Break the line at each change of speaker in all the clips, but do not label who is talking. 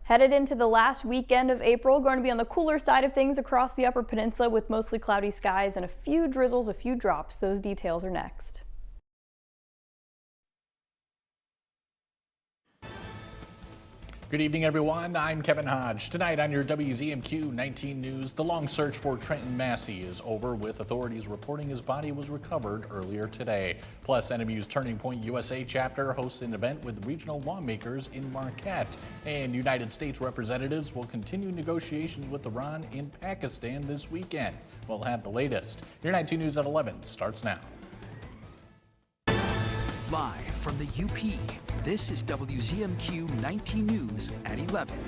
Headed into the last weekend of April, going to be on the cooler side of things across the Upper Peninsula with mostly cloudy skies and a few drizzles, a few drops. Those details are next.
Good evening, everyone. I'm Kevin Hodge. Tonight on your WZMQ 19 News, the long search for Trenton Massey is over, with authorities reporting his body was recovered earlier today. Plus, NMU's Turning Point USA chapter hosts an event with regional lawmakers in Marquette. And United States representatives will continue negotiations with Iran and Pakistan this weekend. We'll have the latest. Your 19 News at 11 starts now.
Live from the UP, this is WZMQ 19 News at 11.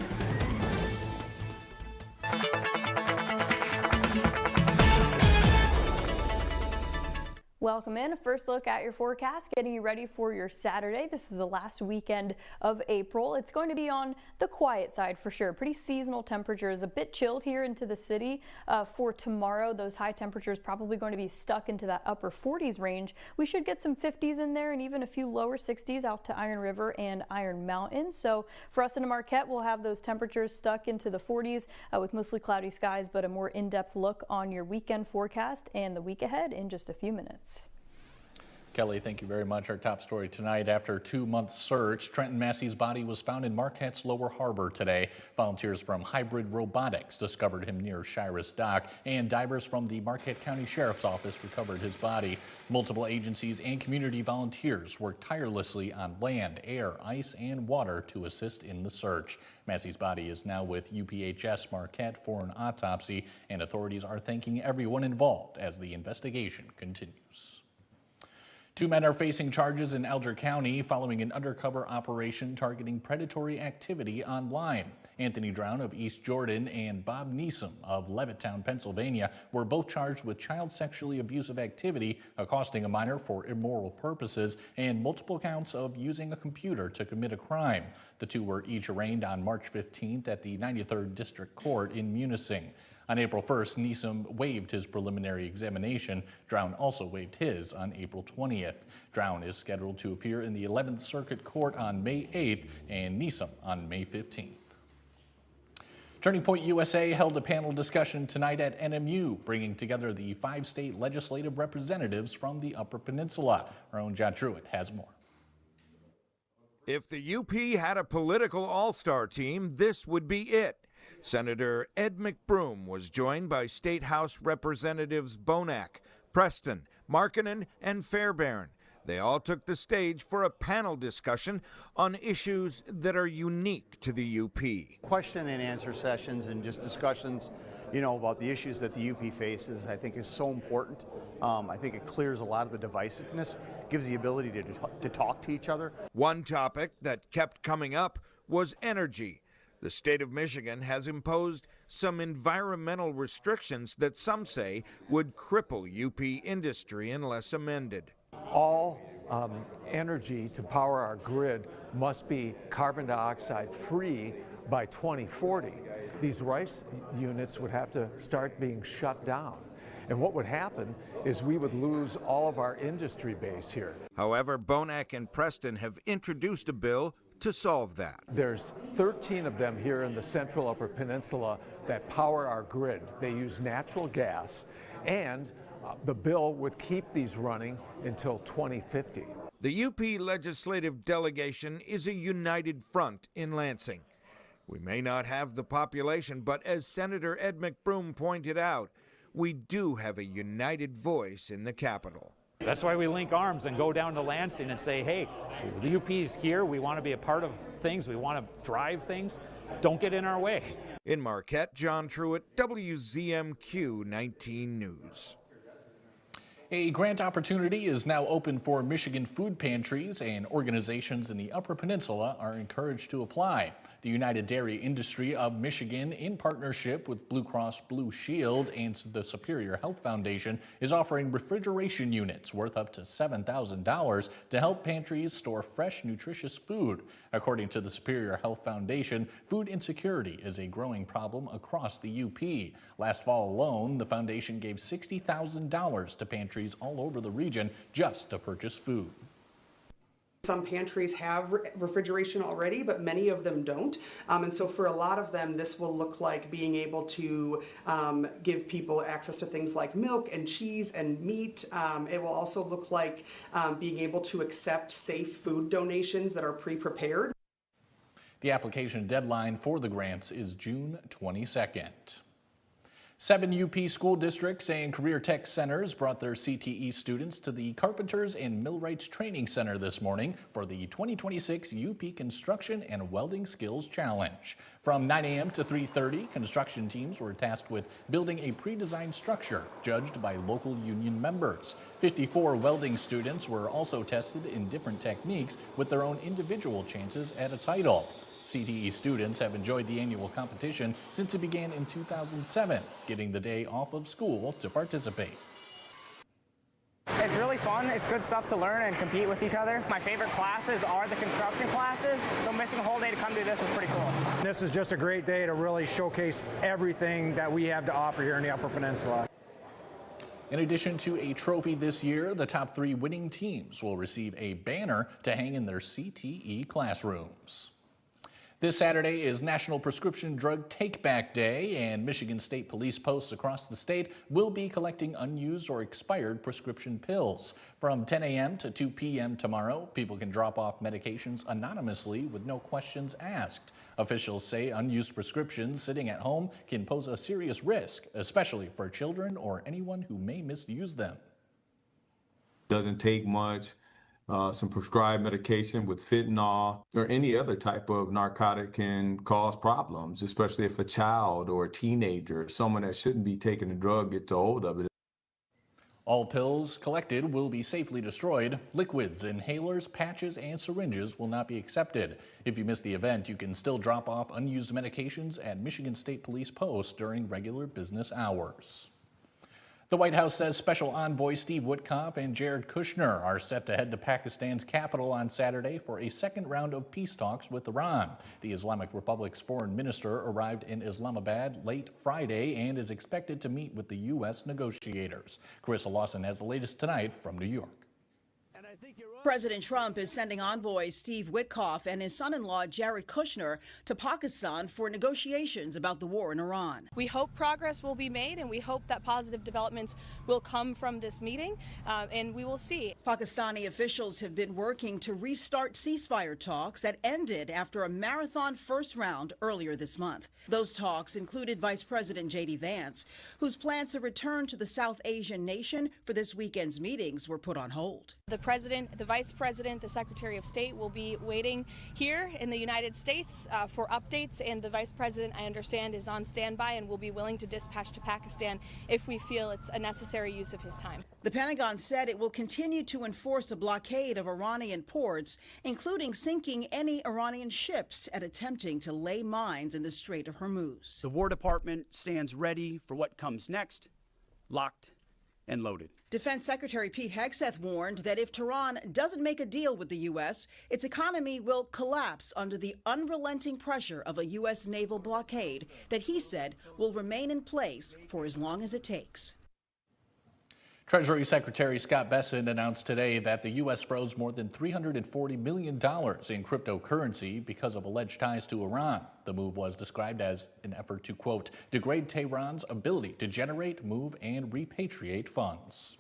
Welcome in. A first look at your forecast, getting you ready for your Saturday. This is the last weekend of April. It's going to be on the quiet side for sure. Pretty seasonal temperatures, a bit chilled here into the city for tomorrow. Those high temperatures probably going to be stuck into that upper 40s range. We should get some 50s in there and even a few lower 60s out to Iron River and Iron Mountain. So for us in Marquette, we'll have those temperatures stuck into the 40s with mostly cloudy skies, but a more in-depth look on your weekend forecast and the week ahead in just a few minutes.
Kelly, thank you very much. Our top story tonight: after a 2-month search, Trenton Massey's body was found in Marquette's Lower Harbor today. Volunteers from Hybrid Robotics discovered him near Shiras Dock, and divers from the Marquette County Sheriff's Office recovered his body. Multiple agencies and community volunteers worked tirelessly on land, air, ice, and water to assist in the search. Massey's body is now with UPHS Marquette for an autopsy, and authorities are thanking everyone involved as the investigation continues. 2 men are facing charges in Alger County following an undercover operation targeting predatory activity online. Anthony Drown of East Jordan and Bob Neeson of Levittown, Pennsylvania were both charged with child sexually abusive activity, accosting a minor for immoral purposes, and multiple counts of using a computer to commit a crime. The two were each arraigned on March 15th at the 93rd District Court in Munising. On April 1st, Neeson waived his preliminary examination. Drown also waived his on April 20th. Drown is scheduled to appear in the 11th Circuit Court on May 8th and Neeson on May 15th. Turning Point USA held a panel discussion tonight at NMU, bringing together the 5 state legislative representatives from the Upper Peninsula. Our own John Truitt has more.
If the UP had a political all-star team, this would be it. Senator Ed McBroom was joined by State House Representatives Bonac, Preston, Markkanen, and Fairbairn. They all took the stage for a panel discussion on issues that are unique to the UP.
Question and answer sessions and just discussions, about the issues that the UP faces, I think is so important. I think it clears a lot of the divisiveness, gives the ability to talk to each other.
One topic that kept coming up was energy. The state of Michigan has imposed some environmental restrictions that some say would cripple UP industry unless amended.
All energy to power our grid must be carbon dioxide free by 2040. These RICE units would have to start being shut down. And what would happen is we would lose all of our industry base here.
However, Bonac and Preston have introduced a bill to solve that.
There's 13 of them here in the central Upper Peninsula that power our grid. They use natural gas, and the bill would keep these running until 2050.
The UP legislative delegation is a united front in Lansing. We may not have the population, but as Senator Ed McBroom pointed out, we do have a united voice in the Capitol.
That's why we link arms and go down to Lansing and say, hey, the UP is here. We want to be a part of things. We want to drive things. Don't get in our way.
In Marquette, John Truitt, WZMQ 19 News.
A grant opportunity is now open for Michigan food pantries, and organizations in the Upper Peninsula are encouraged to apply. The United Dairy Industry of Michigan, in partnership with Blue Cross Blue Shield and the Superior Health Foundation, is offering refrigeration units worth up to $7,000 to help pantries store fresh, nutritious food. According to the Superior Health Foundation, food insecurity is a growing problem across the UP. Last fall alone, the foundation gave $60,000 to pantries all over the region just to purchase food.
Some pantries have refrigeration already, but many of them don't. And so for a lot of them, this will look like being able to give people access to things like milk and cheese and meat. It will also look like being able to accept safe food donations that are pre-prepared.
The application deadline for the grants is June 22nd. 7 UP school districts and career tech centers brought their CTE students to the Carpenters and Millwrights Training Center this morning for the 2026 UP Construction and Welding Skills Challenge. From 9 a.m. to 3:30, construction teams were tasked with building a pre-designed structure judged by local union members. 54 welding students were also tested in different techniques with their own individual chances at a title. CTE students have enjoyed the annual competition since it began in 2007, getting the day off of school to participate.
It's really fun. It's good stuff to learn and compete with each other. My favorite classes are the construction classes, so missing a whole day to come do this is pretty cool.
This is just a great day to really showcase everything that we have to offer here in the Upper Peninsula.
In addition to a trophy this year, the top 3 winning teams will receive a banner to hang in their CTE classrooms. This Saturday is National Prescription Drug Take-Back Day, and Michigan State Police posts across the state will be collecting unused or expired prescription pills. From 10 a.m. to 2 p.m. tomorrow, people can drop off medications anonymously with no questions asked. Officials say unused prescriptions sitting at home can pose a serious risk, especially for children or anyone who may misuse them.
Doesn't take much. Some prescribed medication with fentanyl or any other type of narcotic can cause problems, especially if a child or a teenager, someone that shouldn't be taking a drug, gets a hold of it.
All pills collected will be safely destroyed. Liquids, inhalers, patches, and syringes will not be accepted. If you miss the event, you can still drop off unused medications at Michigan State Police posts during regular business hours. The White House says Special Envoy Steve Witkoff and Jared Kushner are set to head to Pakistan's capital on Saturday for a second round of peace talks with Iran. The Islamic Republic's foreign minister arrived in Islamabad late Friday and is expected to meet with the U.S. negotiators. Carissa Lawson has the latest tonight from New York.
President Trump is sending envoys Steve Witkoff and his son-in-law Jared Kushner to Pakistan for negotiations about the war in Iran.
We hope progress will be made, and we hope that positive developments will come from this meeting, and we will see.
Pakistani officials have been working to restart ceasefire talks that ended after a marathon first round earlier this month. Those talks included Vice President J.D. Vance, whose plans to return to the South Asian nation for this weekend's meetings were put on hold.
The President, the Vice President, the Secretary of State will be waiting here in the United States for updates, and the Vice President, I understand, is on standby and will be willing to dispatch to Pakistan if we feel it's a necessary use of his time.
The Pentagon said it will continue to enforce a blockade of Iranian ports, including sinking any Iranian ships and attempting to lay mines in the Strait of Hormuz.
The War Department stands ready for what comes next, locked and loaded.
Defense Secretary Pete Hegseth warned that if Tehran doesn't make a deal with the U.S., its economy will collapse under the unrelenting pressure of a U.S. naval blockade that he said will remain in place for as long as it takes.
Treasury Secretary Scott Bessent announced today that the U.S. froze more than $340 million in cryptocurrency because of alleged ties to Iran. The move was described as an effort to, quote, degrade Tehran's ability to generate, move, and repatriate funds.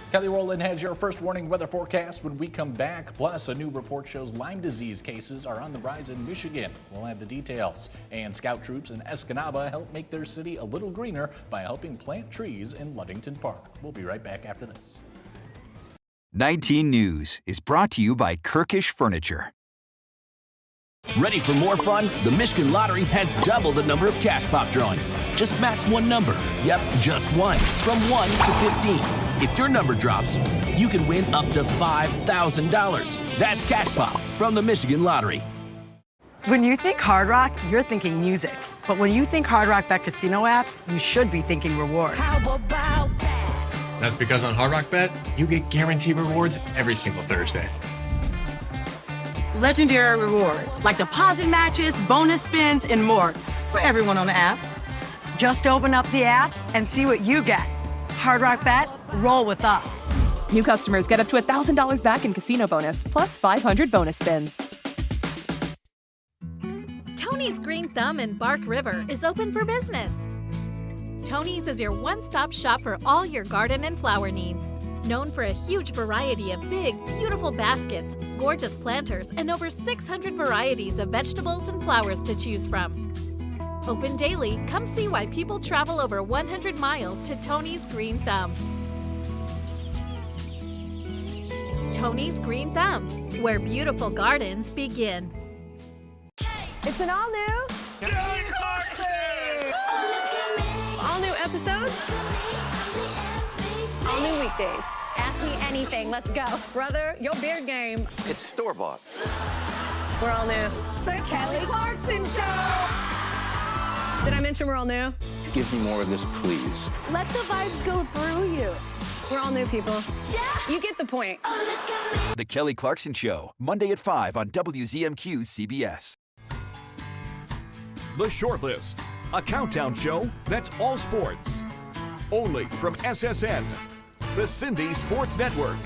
Kelly Rowland has your first warning weather forecast when we come back. Plus, a new report shows Lyme disease cases are on the rise in Michigan. We'll have the details. And scout troops in Escanaba help make their city a little greener by helping plant trees in Ludington Park. We'll be right back after this.
19 News is brought to you by Kirkish Furniture.
Ready for more fun? The Michigan Lottery has double the number of cash pop drawings. Just match one number. Yep, just one. From 1 to 15. If your number drops, you can win up to $5,000. That's cash pop from the Michigan Lottery.
When you think Hard Rock, you're thinking music. But when you think Hard Rock Bet Casino app, you should be thinking rewards.
How about that? That's because on Hard Rock Bet, you get guaranteed rewards every single Thursday.
Legendary rewards like deposit matches, bonus spins, and more for everyone on the app. Just open up the app and see what you get. Hard Rock Bet, roll with us.
New customers get up to $1,000 back in casino bonus, plus 500 bonus spins.
Tony's Green Thumb in Bark River is open for business. Tony's is your one-stop shop for all your garden and flower needs. Known for a huge variety of big, beautiful baskets, gorgeous planters, and over 600 varieties of vegetables and flowers to choose from. Open daily, come see why people travel over 100 miles to Tony's Green Thumb. Tony's Green Thumb, where beautiful gardens begin.
It's an all-new
Kelly Clarkson!
all new episodes, all new weekdays. Ask me anything. Let's go. Brother, your beard game.
It's store-bought.
We're all new. The Kelly Clarkson Show. Did I mention we're all new?
Give me more of this, please.
Let the vibes go through you. We're all new people. Yeah. You get the point.
The Kelly Clarkson Show, Monday at 5 on WZMQ CBS.
The Shortlist, a countdown show that's all sports. Only from SSN, the Cindy Sports Network.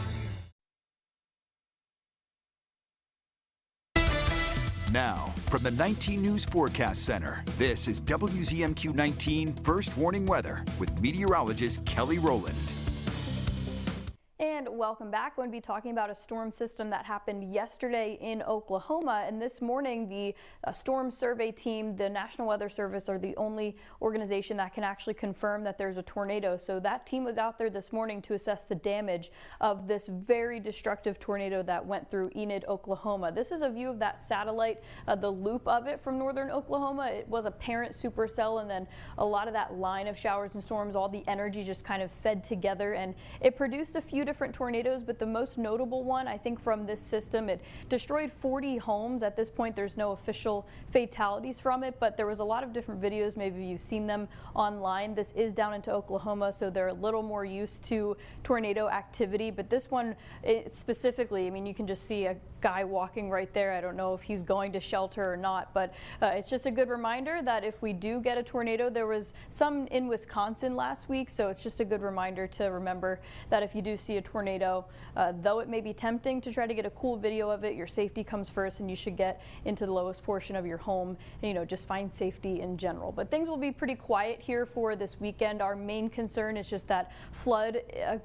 Now, from the 19 News Forecast Center, this is WZMQ 19 First Warning Weather with meteorologist Kelly Rowland.
And welcome back. We're going to be talking about a storm system that happened yesterday in Oklahoma. And this morning, the storm survey team, the National Weather Service, are the only organization that can actually confirm that there's a tornado. So that team was out there this morning to assess the damage of this very destructive tornado that went through Enid, Oklahoma. This is a view of that satellite, the loop of it from northern Oklahoma. It was a parent supercell, and then a lot of that line of showers and storms, all the energy just kind of fed together, and it produced a few different tornadoes, but the most notable one, I think, from this system, it destroyed 40 homes. At this point, there's no official fatalities from it, but there was a lot of different videos. Maybe you've seen them online. This is down into Oklahoma, so they're a little more used to tornado activity, but this one specifically, I mean, you can just see a guy walking right there. I don't know if he's going to shelter or not, but it's just a good reminder that if we do get a tornado, there was some in Wisconsin last week, so it's just a good reminder to remember that if you do see a tornado, though it may be tempting to try to get a cool video of it, your safety comes first, and you should get into the lowest portion of your home and, you know, just find safety in general. But things will be pretty quiet here for this weekend. Our main concern is just that flood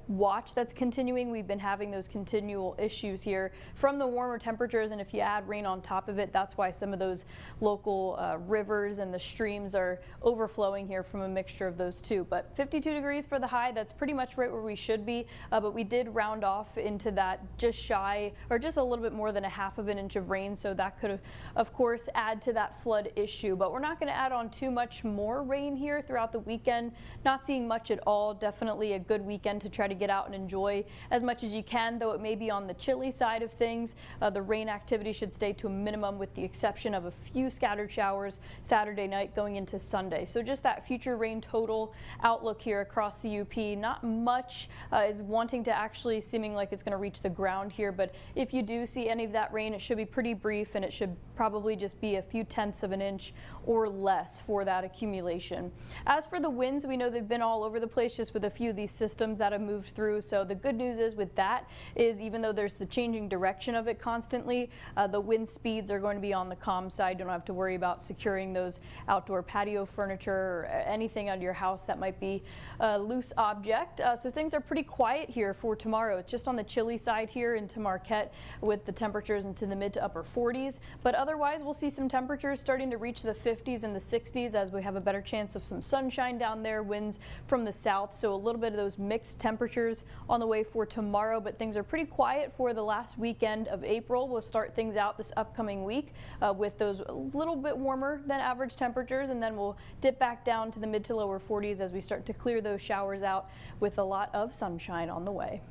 watch that's continuing. We've been having those continual issues here from the warmer temperatures, and if you add rain on top of it, that's why some of those local rivers and the streams are overflowing here from a mixture of those two. But 52 degrees for the high, that's pretty much right where we should be, but we did round off into that just shy, or just a little bit more than a half of an inch of rain, so that could of course add to that flood issue. But we're not going to add on too much more rain here throughout the weekend. Not seeing much at all. Definitely a good weekend to try to get out and enjoy as much as you can, though it may be on the chilly side of things. The rain activity should stay to a minimum, with the exception of a few scattered showers Saturday night going into Sunday. So just that future rain total outlook here across the UP. Not much is wanting to actually seeming like it's going to reach the ground here, but if you do see any of that rain, it should be pretty brief, and it should probably just be a few tenths of an inch or less for that accumulation. As for the winds, we know they've been all over the place just with a few of these systems that have moved through. So the good news is with that is, even though there's the changing direction of it constantly, the wind speeds are going to be on the calm side. You don't have to worry about securing those outdoor patio furniture or anything under your house that might be a loose object. So things are pretty quiet here for tomorrow. It's just on the chilly side here into Marquette, with the temperatures into the mid to upper 40s. But otherwise, we'll see some temperatures starting to reach the 50s and the 60s as we have a better chance of some sunshine down there, winds from the south. So a little bit of those mixed temperatures on the way for tomorrow, but things are pretty quiet for the last weekend of April. We'll start things out this upcoming week with those a little bit warmer than average temperatures, and then we'll dip back down to the mid to lower 40s as we start to clear those showers out with a lot of sunshine on the way.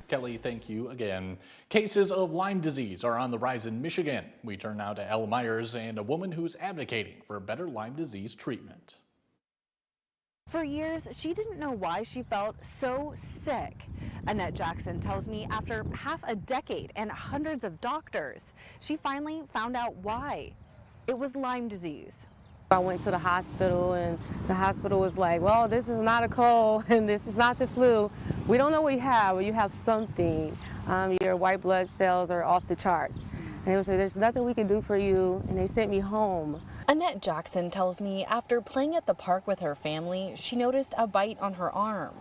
Kelly, thank you again. Cases of Lyme disease are on the rise in Michigan. We turn now to Elle Myers and a woman who's advocating for better Lyme disease treatment.
For years, she didn't know why she felt so sick. Annette Jackson tells me after half a decade and hundreds of doctors, she finally found out why. It was Lyme disease.
I went to the hospital, and the hospital was like, well, this is not a cold and this is not the flu. We don't know what you have, but you have something. Your white blood cells are off the charts. And they would say, there's nothing we can do for you, and they sent me home.
Annette Jackson tells me after playing at the park with her family, she noticed a bite on her arm.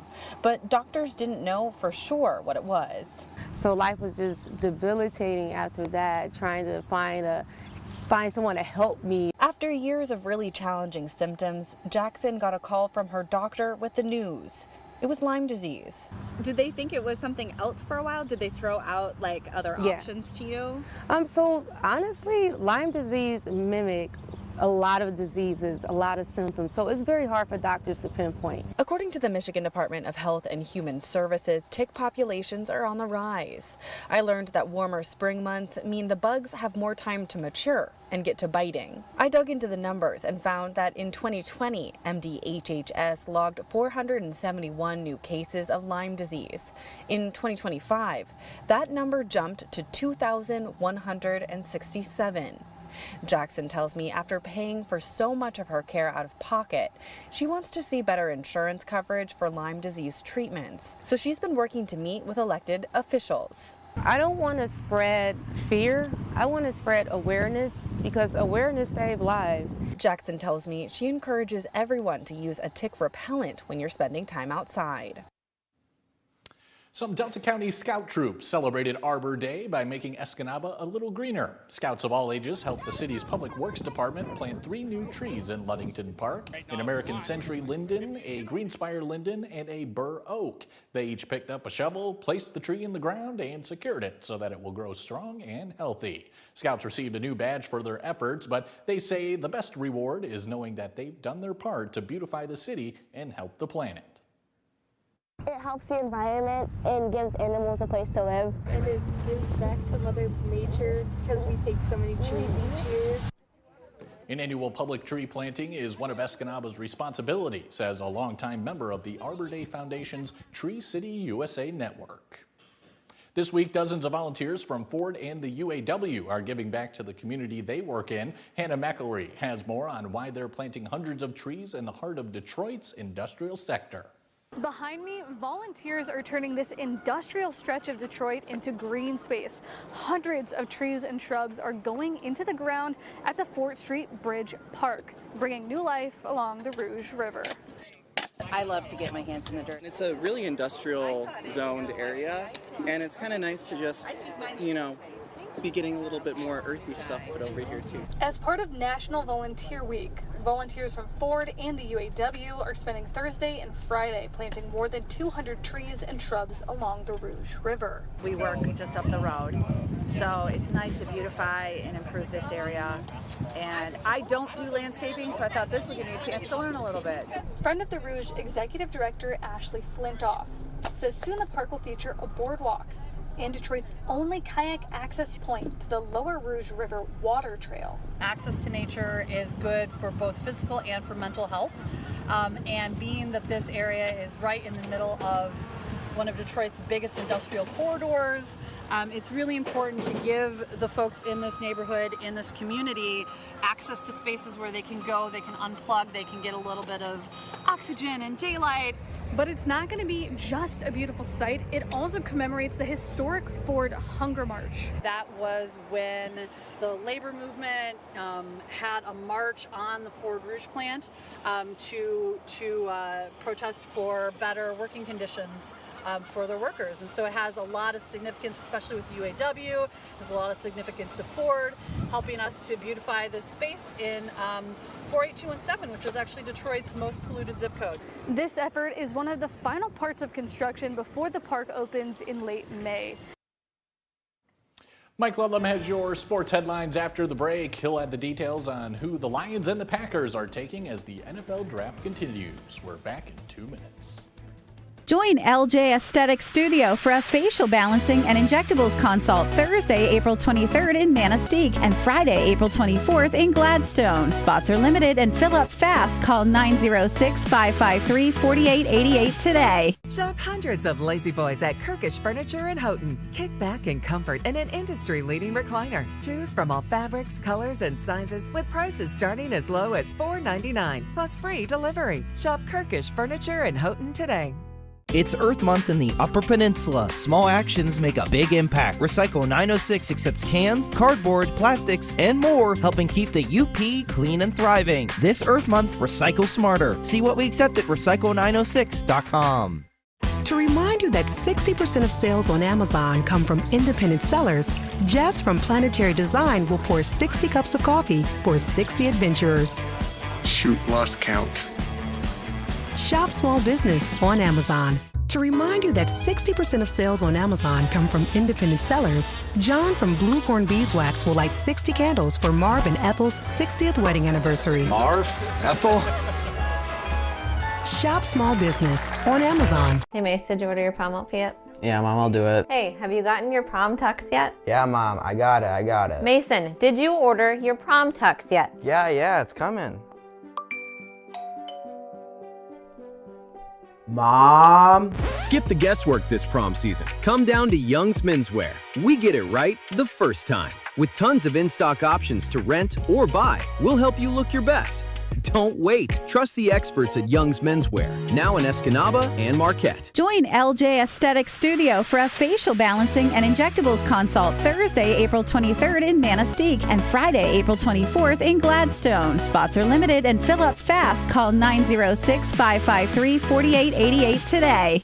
But doctors didn't know for sure what it was.
So life was just debilitating after that, trying to find someone to help me.
After years of really challenging symptoms, Jackson got a call from her doctor with the news. It was Lyme disease.
Did they think it was something else for a while? Did they throw out like other options to you?
So honestly, Lyme disease mimic a lot of diseases, a lot of symptoms, so it's very hard for doctors to pinpoint.
According to the Michigan Department of Health and Human Services, tick populations are on the rise. I learned that warmer spring months mean the bugs have more time to mature and get to biting. I dug into the numbers and found that in 2020, MDHHS logged 471 new cases of Lyme disease. In 2025, that number jumped to 2,167. Jackson tells me after paying for so much of her care out of pocket, she wants to see better insurance coverage for Lyme disease treatments. So she's been working to meet with elected officials.
I don't want to spread fear. I want to spread awareness, because awareness saves lives.
Jackson tells me she encourages everyone to use a tick repellent when you're spending time outside.
Some Delta County Scout troops celebrated Arbor Day by making Escanaba a little greener. Scouts of all ages helped the city's Public Works Department plant 3 new trees in Ludington Park, an American Century linden, a Greenspire linden, and a bur oak. They each picked up a shovel, placed the tree in the ground, and secured it so that it will grow strong and healthy. Scouts received a new badge for their efforts, but they say the best reward is knowing that they've done their part to beautify the city and help the planet.
It helps the environment and gives animals a place to live.
And it gives back to Mother Nature because we take so many trees each year.
An annual public tree planting is one of Escanaba's responsibilities, says a longtime member of the Arbor Day Foundation's Tree City USA network. This week, dozens of volunteers from Ford and the UAW are giving back to the community they work in. Hannah McElroy has more on why they're planting hundreds of trees in the heart of Detroit's industrial sector.
Behind me, volunteers are turning this industrial stretch of Detroit into green space. Hundreds of trees and shrubs are going into the ground at the Fort Street Bridge Park, bringing new life along the Rouge River.
I love to get my hands in the dirt. It's a really industrial zoned area, and it's kind of nice to just, be getting a little bit more earthy stuff put over here too.
As part of National Volunteer Week, volunteers from Ford and the UAW are spending Thursday and Friday planting more than 200 trees and shrubs along the Rouge River.
We work just up the road, so it's nice to beautify and improve this area. And I don't do landscaping, so I thought this would give me a chance to learn a little bit.
Friend of the Rouge Executive Director Ashley Flintoff says soon the park will feature a boardwalk and Detroit's only kayak access point to the Lower Rouge River Water Trail.
Access to nature is good for both physical and for mental health. And being that this area is right in the middle of one of Detroit's biggest industrial corridors, it's really important to give the folks in this neighborhood, in this community, access to spaces where they can go, they can unplug, they can get a little bit of oxygen and daylight.
But it's not going to be just a beautiful sight. It also commemorates the historic Ford Hunger March.
That was when the labor movement had a march on the Ford Rouge plant to protest for better working conditions for their workers. And so it has a lot of significance, especially with UAW. There's a lot of significance to Ford, helping us to beautify this space in 48217, which is actually Detroit's most polluted zip code.
This effort is one of the final parts of construction before the park opens in late May.
Mike Ludlam has your sports headlines after the break. He'll add the details on who the Lions and the Packers are taking as the NFL draft continues. We're back in 2 minutes.
Join LJ Aesthetic Studio for a facial balancing and injectables consult Thursday, April 23rd in Manistee and Friday, April 24th in Gladstone. Spots are limited and fill up fast. Call 906-553-4888 today.
Shop hundreds of Lazy Boys at Kirkish Furniture in Houghton. Kick back in comfort in an industry-leading recliner. Choose from all fabrics, colors, and sizes with prices starting as low as $4.99 plus free delivery. Shop Kirkish Furniture in Houghton today.
It's Earth Month in the Upper Peninsula. Small actions make a big impact. Recycle 906 accepts cans, cardboard, plastics, and more, helping keep the UP clean and thriving. This Earth Month, recycle smarter. See what we accept at recycle906.com.
To remind you that 60% of sales on Amazon come from independent sellers, Jess from Planetary Design will pour 60 cups of coffee for 60 adventurers.
Shoot, lost count.
Shop small business on Amazon. To remind you that 60% of sales on Amazon come from independent sellers, John from Bluecorn Beeswax will light 60 candles for Marv and Ethel's 60th wedding anniversary.
Marv? Ethel?
Shop small business on Amazon.
Hey, Mace, did you order your prom outfit yet?
Yeah, Mom, I'll do it.
Hey, have you gotten your prom tux yet?
Yeah, Mom, I got it.
Mason, did you order your prom tux yet?
Yeah, it's coming. Mom!
Skip the guesswork this prom season. Come down to Young's Menswear. We get it right the first time. With tons of in-stock options to rent or buy, we'll help you look your best. Don't wait. Trust the experts at Young's Menswear, now in Escanaba and Marquette.
Join LJ Aesthetic Studio for a facial balancing and injectables consult Thursday, April 23rd in Manistee and Friday, April 24th in Gladstone. Spots are limited and fill up fast. Call 906-553-4888 today.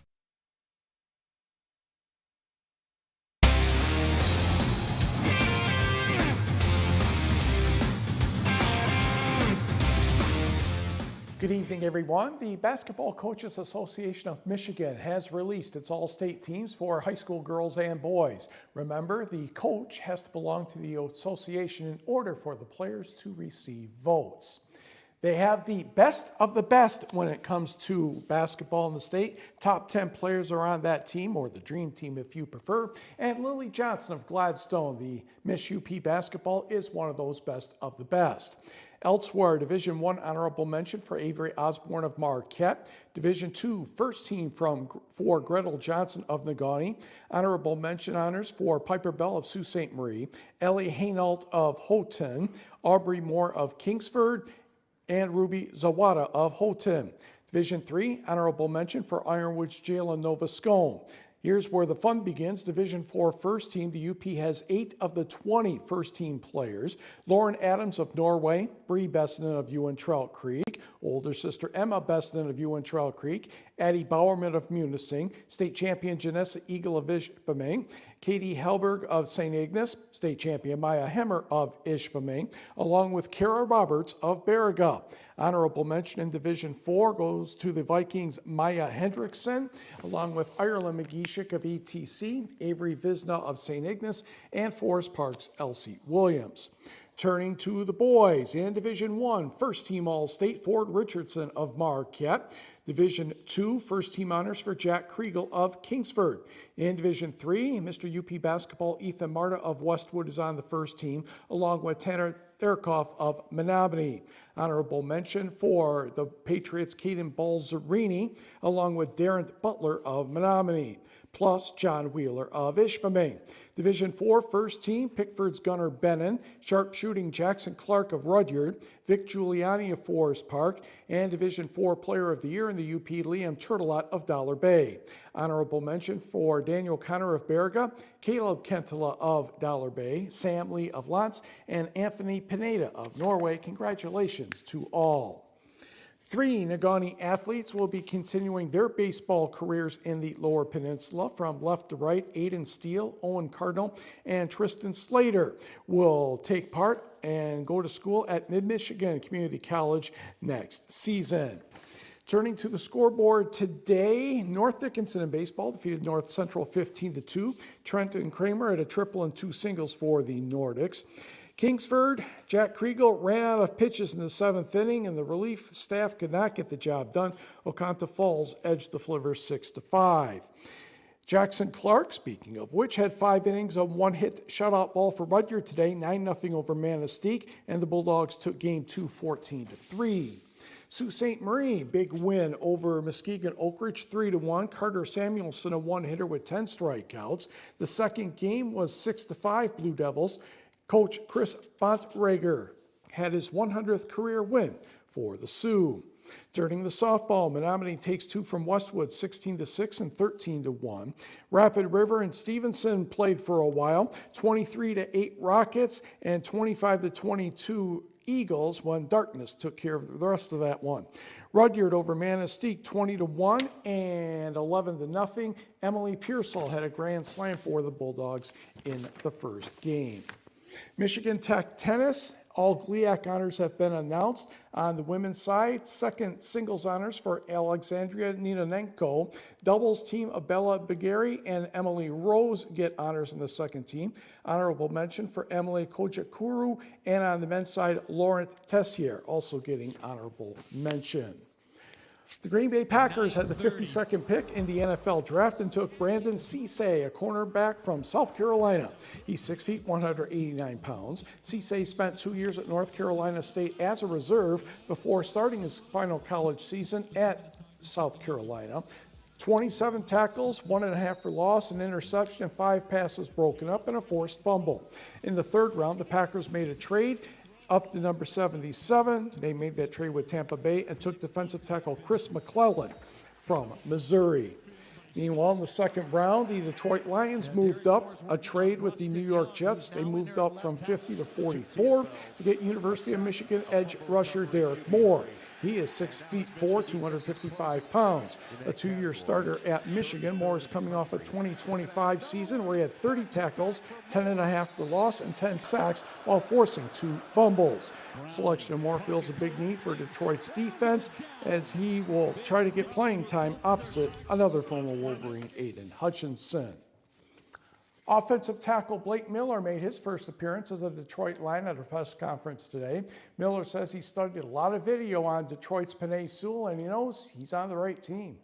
Good evening, everyone. The Basketball Coaches Association of Michigan has released its all-state teams for high school girls and boys. Remember, the coach has to belong to the association in order for the players to receive votes. They have the best of the best when it comes to basketball in the state. Top 10 players are on that team, or the dream team if you prefer. And Lily Johnson of Gladstone, the Miss UP basketball, is one of those best of the best. Elsewhere, Division I honorable mention for Avery Osborne of Marquette. Division II first team for Gretel Johnson of Negaunee. Honorable mention honors for Piper Bell of Sault Ste. Marie, Ellie Hainault of Houghton, Aubrey Moore of Kingsford, and Ruby Zawada of Houghton. Division III honorable mention for Ironwood's Jalen Novascone. Here's where the fun begins. Division IV first team, the UP has 8 of the 20 first team players. Lauren Adams of Norway, Bree Bessenden of UN Trout Creek, older sister Emma Bessenden of UN Trout Creek, Addie Bowerman of Munising, state champion Janessa Eagle of Ishpeming, Katie Helberg of St. Ignace, state champion Maya Hemmer of Ishpeming, along with Kara Roberts of Baraga. Honorable mention in Division IV goes to the Vikings' Maya Hendrickson, along with Ireland McGeeshik of ETC, Avery Visna of St. Ignace, and Forest Park's Elsie Williams. Turning to the boys, in Division I, first team All-State Ford Richardson of Marquette. Division II, first team honors for Jack Kriegel of Kingsford. In Division III, Mr. UP basketball Ethan Marta of Westwood is on the first team, along with Tanner Therkoff of Menominee. Honorable mention for the Patriots' Caden Balzerini, along with Darren Butler of Menominee, plus John Wheeler of Ishpeming. Division IV first team, Pickford's Gunnar Bennon, sharpshooting Jackson Clark of Rudyard, Vic Giuliani of Forest Park, and Division IV Player of the Year in the UP, Liam Turtelot of Dollar Bay. Honorable mention for Daniel Connor of Baraga, Caleb Kentala of Dollar Bay, Sam Lee of Lantz, and Anthony Pineda of Norway. Congratulations to all. 3 Negaunee athletes will be continuing their baseball careers in the Lower Peninsula. From left to right, Aiden Steele, Owen Cardinal, and Tristan Slater will take part and go to school at Mid-Michigan Community College next season. Turning to the scoreboard today, North Dickinson in baseball defeated North Central 15-2. Trenton Kramer had a triple and 2 singles for the Nordics. Kingsford, Jack Kriegel ran out of pitches in the 7th inning, and the relief staff could not get the job done. Oconto Falls edged the Flivvers 6-5. Jackson Clark, speaking of which, had 5 innings of 1-hit shutout ball for Rudyard today, 9-0 over Manistee, and the Bulldogs took game 2 14-3. Sault Ste. Marie, big win over Muskegon Oak Ridge 3-1. Carter Samuelson, a one-hitter with 10 strikeouts. The second game was 6-5 Blue Devils. Coach Chris Bontrager had his 100th career win for the Sioux. During the softball, Menominee takes 2 from Westwood, 16-6 and 13-1. Rapid River and Stevenson played for a while, 23-8 Rockets and 25-22 Eagles, when Darkness took care of the rest of that one. Rudyard over Manistee, 20-1 and 11-0. Emily Pearsall had a grand slam for the Bulldogs in the first game. Michigan Tech tennis. All GLIAC honors have been announced. On the women's side, second singles honors for Alexandria Ninonenko. Doubles team Abella Bagari and Emily Rose get honors in the second team. Honorable mention for Emily Kojakuru, and on the men's side, Laurent Tessier also getting honorable mention. The Green Bay Packers had the 52nd pick in the NFL draft and took Brandon Cisse, a cornerback from South Carolina. He's 6 feet, 189 pounds. Cisse spent 2 years at North Carolina State as a reserve before starting his final college season at South Carolina. 27 tackles, 1.5 for loss, an interception, and 5 passes broken up, and a forced fumble. In the third round, the Packers made a trade up to number 77. They made that trade with Tampa Bay and took defensive tackle Chris McClellan from Missouri. Meanwhile, in the second round, the Detroit Lions moved up a trade with the New York Jets. They moved up from 50 to 44 to get University of Michigan edge rusher Derek Moore. He is 6 feet 4, 255 pounds. A 2-year starter at Michigan. Moore is coming off a 2025 season where he had 30 tackles, 10.5 for loss, and 10 sacks while forcing 2 fumbles. Selection of Moore fills a big need for Detroit's defense as he will try to get playing time opposite another former Wolverine, Aiden Hutchinson. Offensive tackle Blake Miller made his first appearance as a Detroit Lion at a press conference today. Miller says he studied a lot of video on Detroit's Penei Sewell, and he knows he's on the right team.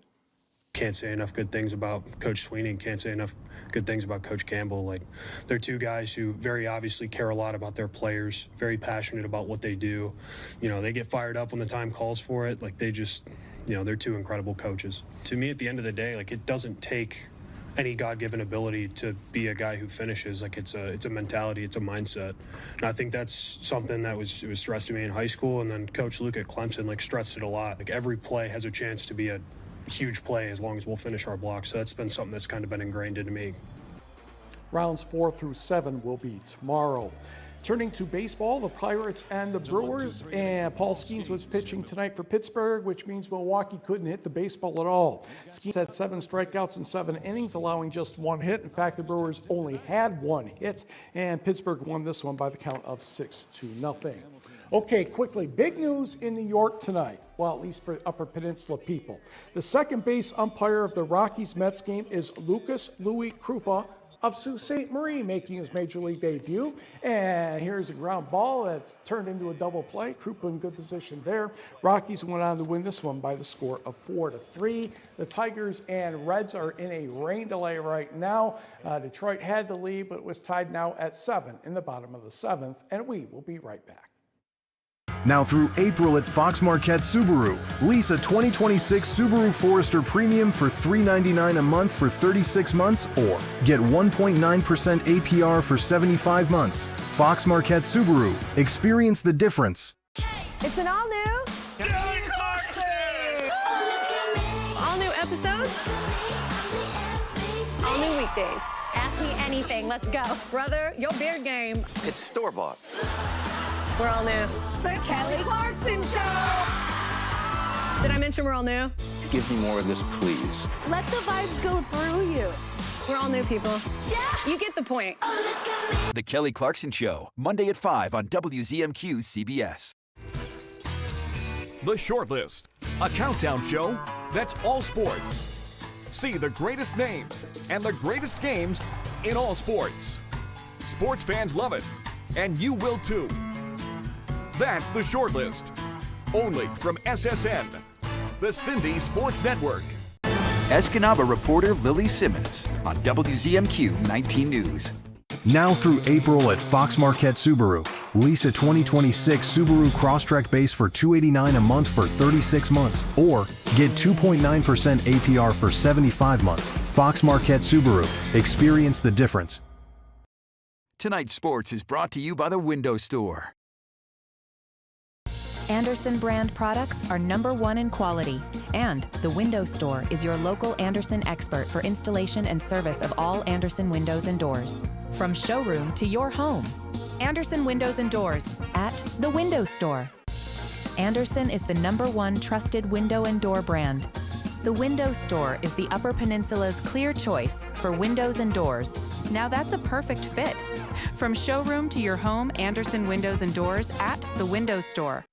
Can't say enough good things about Coach Sweeney. Can't say enough good things about Coach Campbell. Like, they're 2 guys who very obviously care a lot about their players, very passionate about what they do. You know, they get fired up when the time calls for it. Like, they just, you know, they're 2 incredible coaches. To me, at the end of the day, like, it doesn't take any God-given ability to be a guy who finishes. Like, it's a mentality, it's a mindset. And I think that's something that was stressed to me in high school, and then Coach Luke at Clemson, like, stressed it a lot. Like, every play has a chance to be a huge play as long as we'll finish our blocks. So that's been something that's kind of been ingrained into me.
Rounds 4 through 7 will be tomorrow. Turning to baseball, the Pirates and the Brewers, and Paul Skeens was pitching tonight for Pittsburgh, which means Milwaukee couldn't hit the baseball at all. Skeens had 7 strikeouts in 7 innings, allowing just 1 hit. In fact, the Brewers only had 1 hit, and Pittsburgh won this one by the count of 6-0. Okay, quickly, big news in New York tonight. Well, at least for Upper Peninsula people. The second base umpire of the Rockies-Mets game is Lucas Louis Krupa of Sault Ste. Marie, making his major league debut. And here's a ground ball that's turned into a double play. Krupa in good position there. Rockies went on to win this one by the score of 4-3. The Tigers and Reds are in a rain delay right now. Detroit had the lead, but it was tied now at 7 in the bottom of the 7th, and we will be right back.
Now through April at Fox Marquette Subaru, lease a 2026 Subaru Forester Premium for $399 a month for 36 months, or get 1.9% APR for 75 months. Fox Marquette Subaru. Experience the difference.
It's an all-new all-new episodes, all-new weekdays. Ask me anything. Let's go. Brother, your beard game.
It's store-bought.
We're all new. The Kelly Clarkson Show. Did I mention we're all new?
Give me more of this, please.
Let the vibes go through you. We're all new people. Yeah. You get the point.
The Kelly Clarkson Show, Monday at 5 on WZMQ CBS.
The Shortlist, a countdown show that's all sports. See the greatest names and the greatest games in all sports. Sports fans love it. and you will too. That's The Short List, only from SSN, the Cindy Sports Network.
Escanaba reporter Lily Simmons on WZMQ 19 News.
Now through April at Fox Marquette Subaru. Lease a 2026 Subaru Crosstrek base for $289 a month for 36 months. Or get 2.9% APR for 75 months. Fox Marquette Subaru. Experience the difference.
Tonight's sports is brought to you by the Window Store.
Anderson brand products are #1 in quality, and the Window Store is your local Anderson expert for installation and service of all Anderson windows and doors. From showroom to your home, Anderson Windows and Doors at the Window Store. Anderson is the #1 trusted window and door brand. The Window Store is the Upper Peninsula's clear choice for windows and doors. Now that's a perfect fit. From showroom to your home, Anderson Windows and Doors at the Window Store.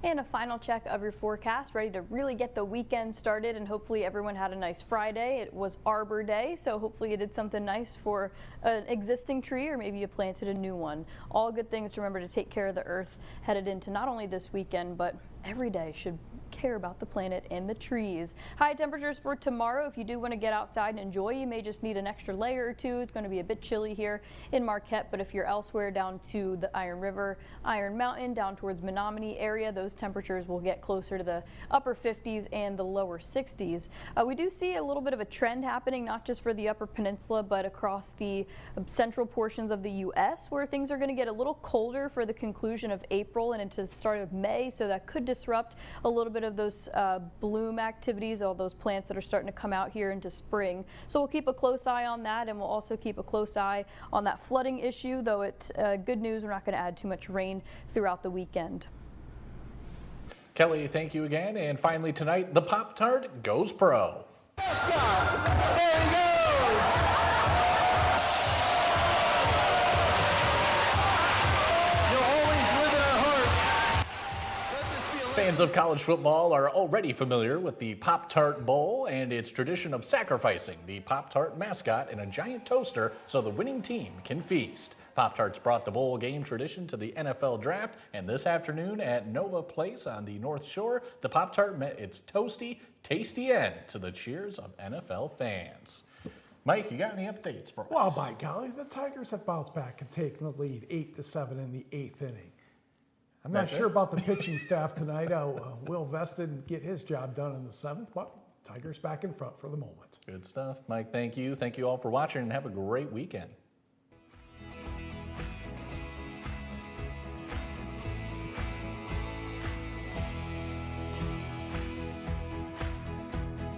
And a final check of your forecast, ready to really get the weekend started, and hopefully everyone had a nice Friday. It was Arbor Day, so hopefully you did something nice for an existing tree, or maybe you planted a new one. All good things to remember to take care of the earth headed into not only this weekend, but every day should care about the planet and the trees. High temperatures for tomorrow. If you do want to get outside and enjoy, you may just need an extra layer or two. It's going to be a bit chilly here in Marquette, but if you're elsewhere down to the Iron River, Iron Mountain, down towards Menominee area, those temperatures will get closer to the upper 50s and the lower 60s. We do see a little bit of a trend happening, not just for the Upper Peninsula, but across the central portions of the U.S., where things are going to get a little colder for the conclusion of April and into the start of May, so that could disrupt a little bit of those bloom activities, all those plants that are starting to come out here into spring. So we'll keep a close eye on that, and we'll also keep a close eye on that flooding issue, though it's good news, we're not going to add too much rain throughout the weekend.
Kelly, thank you again. And finally tonight, the Pop-Tart goes pro. Fans of college football are already familiar with the Pop-Tart Bowl and its tradition of sacrificing the Pop-Tart mascot in a giant toaster so the winning team can feast. Pop-Tarts brought the bowl game tradition to the NFL draft, and this afternoon at Nova Place on the North Shore, the Pop-Tart met its toasty, tasty end to the cheers of NFL fans. Mike, you got any updates for us?
Well, by golly, the Tigers have bounced back and taken the lead 8-7 in the 8th inning. I'm not sure about the pitching staff tonight. Will Vested get his job done in the 7th, but Tigers back in front for the moment.
Good stuff. Mike, thank you. Thank you all for watching, and have a great weekend.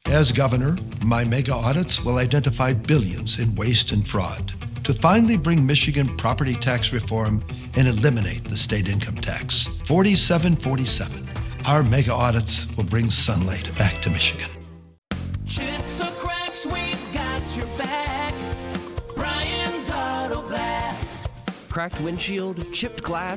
As governor, my mega audits will identify billions in waste and fraud to finally bring Michigan property tax reform and eliminate the state income tax. 4747. Our mega audits will bring sunlight back to Michigan.
Chips or cracks, we've got your back. Brian's Auto Glass.
Cracked windshield, chipped glass,